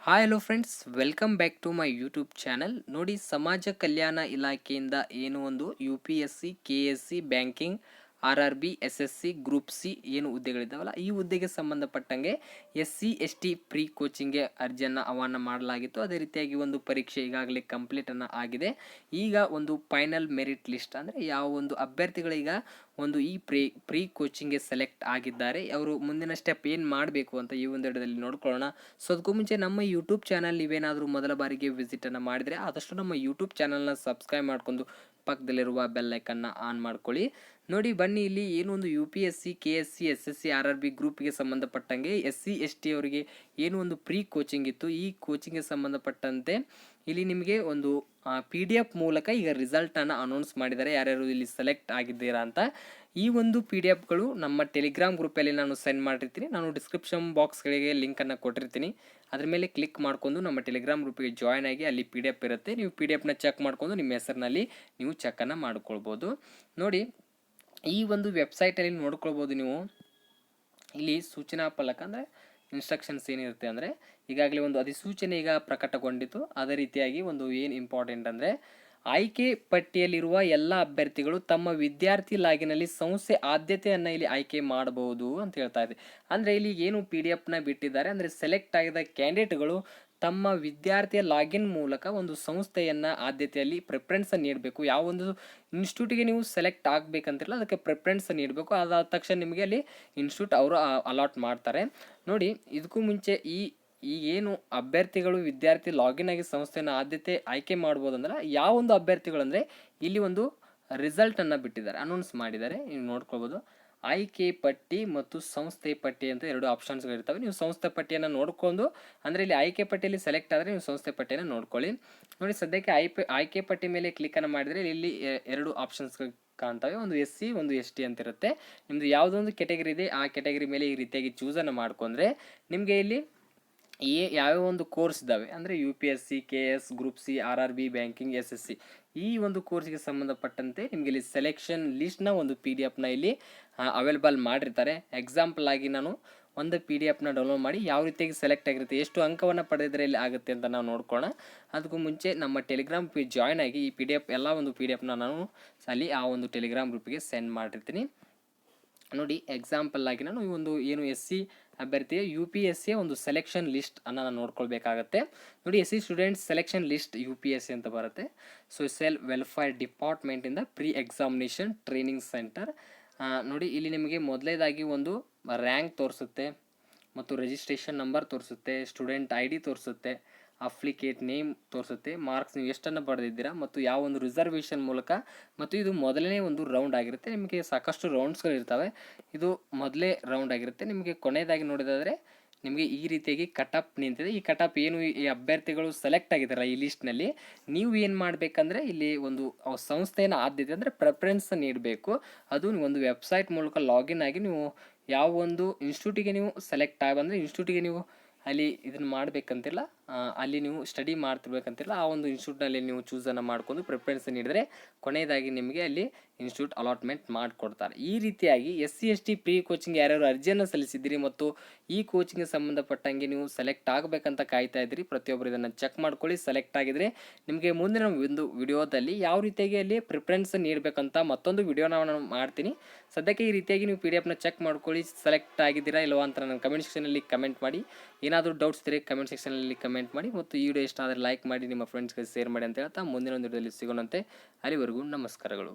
Hi hello friends, welcome back to my YouTube channel. ನೋಡಿ, ಸಮಾಜ ಕಲ್ಯಾಣ ಇಲಾಖೆಯಿಂದ ಏನು ಒಂದು UPSC, KSC, banking, RRB, SSC, group C ಏನು ಹುದ್ದೆಗಳಿದ್ದಾವಲ್ಲ, ಈ ಹುದ್ದೆಗೆ ಸಂಬಂಧಪಟ್ಟಂಗೆ SC ST ಪ್ರೀ ಕೋಚಿಂಗ್ಗೆ ಅರ್ಜಿಯನ್ನು ಆಹ್ವಾನ ಮಾಡಲಾಗಿತ್ತು. ಅದೇ ರೀತಿಯಾಗಿ ಒಂದು ಪರೀಕ್ಷೆ ಈಗಾಗಲೇ ಕಂಪ್ಲೀಟನ್ನು ಆಗಿದೆ. ಈಗ ಒಂದು ಫೈನಲ್ ಮೆರಿಟ್ ಲಿಸ್ಟ್ ಅಂದರೆ ಯಾವ ಒಂದು ಅಭ್ಯರ್ಥಿಗಳೀಗ ಒಂದು ಈ ಪ್ರೀ ಕೋಚಿಂಗ್ಗೆ ಸೆಲೆಕ್ಟ್ ಆಗಿದ್ದಾರೆ, ಅವರು ಮುಂದಿನ ಸ್ಟೆಪ್ ಏನು ಮಾಡಬೇಕು ಅಂತ ಈ ಒಂದು ವಿಡಿಯೋದಲ್ಲಿ ನೋಡ್ಕೊಳ್ಳೋಣ. ಸೊ ಅದಕ್ಕೂ ಮುಂಚೆ ನಮ್ಮ ಯೂಟ್ಯೂಬ್ ಚಾನಲ್ ನೀವೇನಾದರೂ ಮೊದಲ ಬಾರಿಗೆ ವಿಸಿಟನ್ನು ಮಾಡಿದರೆ ಆದಷ್ಟು ನಮ್ಮ ಯೂಟ್ಯೂಬ್ ಚಾನಲ್ನ ಸಬ್ಸ್ಕ್ರೈಬ್ ಮಾಡಿಕೊಂಡು ಪಕ್ಕದಲ್ಲಿರುವ ಬೆಲ್ ಐಕನ್ನ ಆನ್ ಮಾಡ್ಕೊಳ್ಳಿ. ನೋಡಿ ಬನ್ನಿ, ಇಲ್ಲಿ ಏನು ಒಂದು UPSC, KSC, SSC, RRB ಗ್ರೂಪ್ಗೆ ಸಂಬಂಧಪಟ್ಟಂಗೆ SC ST ಅವರಿಗೆ ಏನು ಒಂದು ಪ್ರೀ ಕೋಚಿಂಗ್ ಇತ್ತು, ಈ ಕೋಚಿಂಗ್ಗೆ ಸಂಬಂಧಪಟ್ಟಂತೆ ಇಲ್ಲಿ ನಿಮಗೆ ಒಂದು PDF ಮೂಲಕ ಈಗ ರಿಸಲ್ಟನ್ನು ಅನೌನ್ಸ್ ಮಾಡಿದ್ದಾರೆ, ಯಾರ್ಯಾರು ಇಲ್ಲಿ ಸೆಲೆಕ್ಟ್ ಆಗಿದ್ದೀರಾ ಅಂತ. ಈ ಒಂದು PDFಗಳು ನಮ್ಮ ಟೆಲಿಗ್ರಾಮ್ ಗ್ರೂಪಲ್ಲಿ ನಾನು ಸೆಂಡ್ ಮಾಡಿರ್ತೀನಿ. ನಾನು ಡಿಸ್ಕ್ರಿಪ್ಷನ್ ಬಾಕ್ಸ್ಗಳಿಗೆ ಲಿಂಕನ್ನು ಕೊಟ್ಟಿರ್ತೀನಿ. ಅದ್ರ ಮೇಲೆ ಕ್ಲಿಕ್ ಮಾಡ್ಕೊಂಡು ನಮ್ಮ ಟೆಲಿಗ್ರಾಮ್ ಗ್ರೂಪಿಗೆ ಜಾಯ್ನ್ ಆಗಿ ಅಲ್ಲಿ PDF ಇರುತ್ತೆ. ನೀವು PDFನ ಚೆಕ್ ಮಾಡ್ಕೊಂಡು ನಿಮ್ಮ ಹೆಸರಿನಲ್ಲಿ ನೀವು ಚೆಕ್ಕನ್ನು ಮಾಡ್ಕೊಳ್ಬೋದು. ನೋಡಿ, ಈ ಒಂದು ವೆಬ್ಸೈಟಲ್ಲಿ ನೋಡ್ಕೊಳ್ಬೋದು ನೀವು. ಇಲ್ಲಿ ಸೂಚನಾ ಫಲಕ ಅಂದರೆ ಇನ್ಸ್ಟ್ರಕ್ಷನ್ಸ್ ಏನಿರುತ್ತೆ ಅಂದರೆ, ಈಗಾಗಲೇ ಒಂದು ಅಧಿಸೂಚನೆ ಈಗ ಪ್ರಕಟಗೊಂಡಿತು. ಅದೇ ರೀತಿಯಾಗಿ ಒಂದು ಏನು ಇಂಪಾರ್ಟೆಂಟ್ ಅಂದರೆ, ಆಯ್ಕೆ ಪಟ್ಟಿಯಲ್ಲಿರುವ ಎಲ್ಲ ಅಭ್ಯರ್ಥಿಗಳು ತಮ್ಮ ವಿದ್ಯಾರ್ಥಿ ಲಾಗಿನಲ್ಲಿ ಸಂಸ್ಥೆ ಆದ್ಯತೆಯನ್ನು ಇಲ್ಲಿ ಆಯ್ಕೆ ಮಾಡಬಹುದು ಅಂತ ಹೇಳ್ತಾ ಇದೆ. ಅಂದರೆ ಇಲ್ಲಿ ಏನು PDF ಬಿಟ್ಟಿದ್ದಾರೆ ಅಂದರೆ, ಸೆಲೆಕ್ಟ್ ಆಗಿದ ಕ್ಯಾಂಡಿಡೇಟ್ಗಳು ತಮ್ಮ ವಿದ್ಯಾರ್ಥಿಯ ಲಾಗಿನ್ ಮೂಲಕ ಒಂದು ಸಂಸ್ಥೆಯನ್ನು ಆದ್ಯತೆಯಲ್ಲಿ ಪ್ರಿಫರೆನ್ಸ್ ನೀಡಬೇಕು. ಯಾವ ಒಂದು ಇನ್ಸ್ಟಿಟ್ಯೂಟಿಗೆ ನೀವು ಸೆಲೆಕ್ಟ್ ಆಗಬೇಕಂತಿರಲ್ಲ, ಅದಕ್ಕೆ ಪ್ರಿಫರೆನ್ಸ್ ನೀಡಬೇಕು. ಅದಾದ ತಕ್ಷಣ ನಿಮಗೆ ಅಲ್ಲಿ ಇನ್ಸ್ಟಿಟ್ಯೂಟ್ ಅವರು ಅಲಾಟ್ ಮಾಡ್ತಾರೆ. ನೋಡಿ, ಇದಕ್ಕೂ ಮುಂಚೆ ಈ ಏನು ಅಭ್ಯರ್ಥಿಗಳು ವಿದ್ಯಾರ್ಥಿ ಲಾಗಿನ್ ಆಗಿ ಸಂಸ್ಥೆಯನ್ನು ಆದ್ಯತೆ ಆಯ್ಕೆ ಮಾಡ್ಬೋದು ಅಂದ್ರೆ, ಯಾವ ಒಂದು ಅಭ್ಯರ್ಥಿಗಳು ಅಂದರೆ ಇಲ್ಲಿ ಒಂದು ರಿಸಲ್ಟನ್ನು ಬಿಟ್ಟಿದ್ದಾರೆ, ಅನೌನ್ಸ್ ಮಾಡಿದ್ದಾರೆ. ನೀವು ನೋಡ್ಕೊಳ್ಬೋದು, ಆಯ್ಕೆ ಪಟ್ಟಿ ಮತ್ತು ಸಂಸ್ಥೆ ಪಟ್ಟಿ ಅಂತ ಎರಡು ಆಪ್ಷನ್ಸ್ಗಳಿರ್ತವೆ. ನೀವು ಸಂಸ್ಥೆ ಪಟ್ಟಿಯನ್ನು ನೋಡ್ಕೊಂಡು, ಅಂದರೆ ಇಲ್ಲಿ ಆಯ್ಕೆ ಪಟ್ಟಿಯಲ್ಲಿ ಸೆಲೆಕ್ಟ್ ಆದರೆ ನೀವು ಸಂಸ್ಥೆ ಪಟ್ಟಿಯನ್ನು ನೋಡ್ಕೊಳ್ಳಿ. ನೋಡಿ, ಸದ್ಯಕ್ಕೆ ಆಯ್ಕೆ ಪಟ್ಟಿ ಮೇಲೆ ಕ್ಲಿಕ್ಕನ್ನು ಮಾಡಿದರೆ ಇಲ್ಲಿ ಎರಡು ಆಪ್ಷನ್ಸ್ಗಳು ಕಾಣ್ತವೆ. ಒಂದು SC, ಒಂದು ST ಅಂತ ಇರುತ್ತೆ. ನಿಮ್ಮದು ಯಾವುದೊಂದು ಕೆಟಗರಿ ಇದೆ ಆ ಕೆಟಗರಿ ಮೇಲೆ ಈ ರೀತಿಯಾಗಿ ಚೂಸನ್ನು ಮಾಡ್ಕೊಂಡ್ರೆ ನಿಮಗೆ ಇಲ್ಲಿ ಯಾವ್ಯಾವ ಒಂದು ಕೋರ್ಸ್ ಇದ್ದಾವೆ ಅಂದರೆ UPSC, KS, group C, RRB, banking, SSC ಈ ಒಂದು ಕೋರ್ಸ್ಗೆ ಸಂಬಂಧಪಟ್ಟಂತೆ ನಿಮಗೆ ಇಲ್ಲಿ ಸೆಲೆಕ್ಷನ್ ಲಿಸ್ಟ್ನ ಒಂದು PDF ಇಲ್ಲಿ ಅವೈಲೇಬಲ್ ಮಾಡಿರ್ತಾರೆ. ಎಕ್ಸಾಂಪಲ್ ಆಗಿ ನಾನು ಒಂದು PDF ಡೌನ್ಲೋಡ್ ಮಾಡಿ ಯಾವ ರೀತಿಯಾಗಿ ಸೆಲೆಕ್ಟ್ ಆಗಿರುತ್ತೆ, ಎಷ್ಟು ಅಂಕವನ್ನು ಪಡೆದಿದ್ರೆ ಇಲ್ಲಿ ಆಗುತ್ತೆ ಅಂತ ನಾವು ನೋಡ್ಕೊಳ್ಳೋಣ. ಅದಕ್ಕೂ ಮುಂಚೆ ನಮ್ಮ ಟೆಲಿಗ್ರಾಮ್ ಜಾಯ್ನ್ ಆಗಿ ಈ PDF ಎಲ್ಲ ಒಂದು PDF ನಾನು ಅಲ್ಲಿ ಆ ಒಂದು ಟೆಲಿಗ್ರಾಮ್ ಗ್ರೂಪಿಗೆ ಸೆಂಡ್ ಮಾಡಿರ್ತೀನಿ. ನೋಡಿ, ಎಕ್ಸಾಂಪಲ್ ಆಗಿ ನಾನು ಈ ಒಂದು ಏನು SC ಅಭ್ಯರ್ಥಿಯ UPSC ಒಂದು ಸೆಲೆಕ್ಷನ್ ಲಿಸ್ಟ್ ಅನ್ನು ನಾನು ನೋಡ್ಕೊಳ್ಬೇಕಾಗತ್ತೆ. ನೋಡಿ, SC students selection list UPSC ಅಂತ ಬರುತ್ತೆ. ಸೋಷಿಯಲ್ ವೆಲ್ಫೇರ್ ಡಿಪಾರ್ಟ್ಮೆಂಟಿಂದ ಪ್ರೀ ಎಕ್ಸಾಮಿನೇಷನ್ ಟ್ರೈನಿಂಗ್ ಸೆಂಟರ್. ನೋಡಿ, ಇಲ್ಲಿ ನಿಮಗೆ ಮೊದಲೇದಾಗಿ ಒಂದು ರ್ಯಾಂಕ್ ತೋರಿಸುತ್ತೆ ಮತ್ತು ರಿಜಿಸ್ಟ್ರೇಷನ್ ನಂಬರ್ ತೋರಿಸುತ್ತೆ, ಸ್ಟೂಡೆಂಟ್ ID ತೋರಿಸುತ್ತೆ, ಅಪ್ಲಿಕೇಟ್ ನೇಮ್ ತೋರಿಸುತ್ತೆ, ಮಾರ್ಕ್ಸ್ ನೀವು ಎಷ್ಟನ್ನು ಪಡೆದಿದ್ದೀರಾ ಮತ್ತು ಯಾವ ಒಂದು ರಿಸರ್ವೇಷನ್ ಮೂಲಕ. ಮತ್ತು ಇದು ಮೊದಲನೇ ಒಂದು ರೌಂಡ್ ಆಗಿರುತ್ತೆ. ನಿಮಗೆ ಸಾಕಷ್ಟು ರೌಂಡ್ಸ್ಗಳು ಇರ್ತವೆ, ಇದು ಮೊದಲೇ ರೌಂಡ್ ಆಗಿರುತ್ತೆ. ನಿಮಗೆ ಕೊನೆಯದಾಗಿ ನೋಡಿದಾದರೆ ನಿಮಗೆ ಈ ರೀತಿಯಾಗಿ ಕಟಪ್ ನಿಂತಿದೆ. ಈ ಕಟಪ್ ಏನು ಈ ಅಭ್ಯರ್ಥಿಗಳು ಸೆಲೆಕ್ಟ್ ಆಗಿದ್ದಾರೆ ಈ ಲಿಸ್ಟ್ನಲ್ಲಿ, ನೀವು ಏನು ಮಾಡಬೇಕಂದ್ರೆ ಇಲ್ಲಿ ಒಂದು ಸಂಸ್ಥೆಯನ್ನು ಆದ್ಯತೆ ಅಂದರೆ ಪ್ರಿಫರೆನ್ಸ್ ನೀಡಬೇಕು. ಅದು ಒಂದು ವೆಬ್ಸೈಟ್ ಮೂಲಕ ಲಾಗಿನ್ ಆಗಿ ನೀವು ಯಾವ ಒಂದು ಇನ್ಸ್ಟಿಟ್ಯೂಟಿಗೆ ನೀವು ಸೆಲೆಕ್ಟ್ ಬಂದರೆ ಇನ್ಸ್ಟಿಟ್ಯೂಟಿಗೆ ನೀವು ಅಲ್ಲಿ ಇದನ್ನು ಮಾಡಬೇಕಂತಿಲ್ಲ, ಅಲ್ಲಿ ನೀವು ಸ್ಟಡಿ ಮಾಡ್ತಿರ್ಬೇಕಂತಿಲ್ಲ, ಆ ಒಂದು ಇನ್ಸ್ಟಿಟ್ಯೂಟ್ನಲ್ಲಿ ನೀವು ಚೂಸನ್ನು ಮಾಡ್ಕೊಂಡು ಪ್ರಿಫರೆನ್ಸ್ ನೀಡಿದರೆ ಕೊನೆಯದಾಗಿ ನಿಮಗೆ ಅಲ್ಲಿ ಇನ್ಸ್ಟಿಟ್ಯೂಟ್ ಅಲಾಟ್ಮೆಂಟ್ ಮಾಡಿಕೊಡ್ತಾರೆ. ಈ ರೀತಿಯಾಗಿ SC ST ಪ್ರೀ ಕೋಚಿಂಗ್ ಯಾರ್ಯಾರು ಅರ್ಜಿಯನ್ನು ಸಲ್ಲಿಸಿದ್ದೀರಿ ಮತ್ತು ಈ ಕೋಚಿಂಗ್ಗೆ ಸಂಬಂಧಪಟ್ಟಂಗೆ ನೀವು ಸೆಲೆಕ್ಟ್ ಆಗಬೇಕಂತ ಕಾಯ್ತಾ ಇದ್ದೀರಿ, ಪ್ರತಿಯೊಬ್ಬರು ಇದನ್ನು ಚೆಕ್ ಮಾಡ್ಕೊಳ್ಳಿ. ಸೆಲೆಕ್ಟ್ ಆಗಿದರೆ ನಿಮಗೆ ಮುಂದಿನ ಒಂದು ವಿಡಿಯೋದಲ್ಲಿ ಯಾವ ರೀತಿಯಾಗಿ ಅಲ್ಲಿ ಪ್ರಿಫರೆನ್ಸ್ ನೀಡಬೇಕಂತ ಮತ್ತೊಂದು ವಿಡಿಯೋನ ನಾನು ಮಾಡ್ತೀನಿ. ಸದ್ಯಕ್ಕೆ ಈ ರೀತಿಯಾಗಿ ನೀವು PDF ಚೆಕ್ ಮಾಡ್ಕೊಳ್ಳಿ, ಸೆಲೆಕ್ಟ್ ಆಗಿದ್ದೀರಾ ಇಲ್ಲವಾ ಅಂತ ನನ್ನ ಕಮೆಂಟ್ ಸೆಕ್ಷನಲ್ಲಿ ಕಮೆಂಟ್ ಮಾಡಿ. ಏನಾದರೂ ಡೌಟ್ಸ್ ಇದ್ದರೆ ಕಮೆಂಟ್ ಸೆಕ್ಷನಲ್ಲಿ ಕಮೆಂಟ್ ಮಾಡಿ ಮತ್ತು ಈ ವಿಡಿಯೋ ಇಷ್ಟ ಆದರೆ ಲೈಕ್ ಮಾಡಿ, ನಿಮ್ಮ ಫ್ರೆಂಡ್ಸ್ಗೆ ಶೇರ್ ಮಾಡಿ ಅಂತ ಹೇಳ್ತಾ ಮುಂದಿನ ಒಂದು ವಿಡಿಯೋದಲ್ಲಿ ಸಿಗೋಣಂತೆ. ಅಲ್ಲಿವರೆಗೂ ನಮಸ್ಕಾರಗಳು.